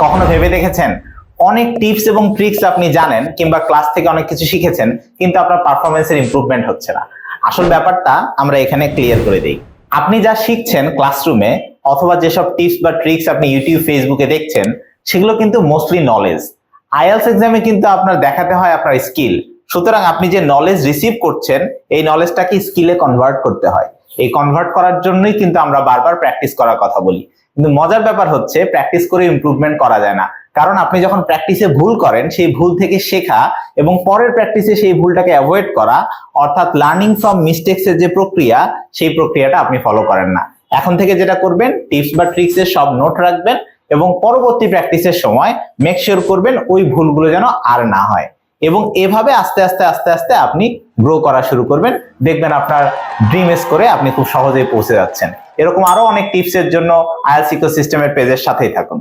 কখনো ভেবে দেখেছেন অনেক টিপস এবং ট্রিক্স আপনি জানেন কিংবা ক্লাস থেকে অনেক কিছু শিখেছেন, কিন্তু আপনার পারফরমেন্সের ইমপ্রুভমেন্ট হচ্ছে না? আসল ব্যাপারটা আমরা এখানে ক্লিয়ার করে দেই। আপনি যা শিখছেন ক্লাসরুমে অথবা যেসব টিপস বা ট্রিক্স আপনি ইউটিউব ফেসবুকে দেখছেন, সেগুলো কিন্তু মোস্টলি নলেজ। আইএলটিএস এক্সামে কিন্তু আপনার দেখাতে হয় আপনার স্কিল। সুতরাং আপনি যে নলেজ রিসিভ করছেন এই নলেজটাকে স্কিলে কনভার্ট করতে হয়। এই কনভার্ট করার জন্যই কিন্তু আমরা বারবার প্র্যাকটিস করার কথা বলি। কিন্তু মজার ব্যাপার হচ্ছে প্র্যাকটিস করে ইমপ্রুভমেন্ট করা যায় না, কারণ আপনি যখন প্র্যাকটিসে ভুল করেন সেই ভুল থেকে শেখা এবং পরের প্র্যাকটিসে সেই ভুলটাকে অ্যাভয়েড করা, অর্থাৎ লার্নিং ফ্রম মিস্টেকস এর যে প্রক্রিয়া, সেই প্রক্রিয়াটা আপনি ফলো করেন না। এখন থেকে যেটা করবেন, টিপস বা ট্রিক্স এর সব নোট রাখবেন এবং পরবর্তী প্র্যাকটিসের সময় মেক শিওর করবেন ওই ভুলগুলো যেন আর না হয়। এবং এভাবে আস্তে আস্তে আস্তে আস্তে আপনি গ্রো করা শুরু করবেন। দেখবেন আপনার ড্রিম স্কোরে আপনি খুব সহজেই পৌঁছে যাচ্ছেন। এরকম আরো অনেক টিপস এর জন্য আইএলটিএস ইকোসিস্টেমের পেজের সাথেই থাকুন।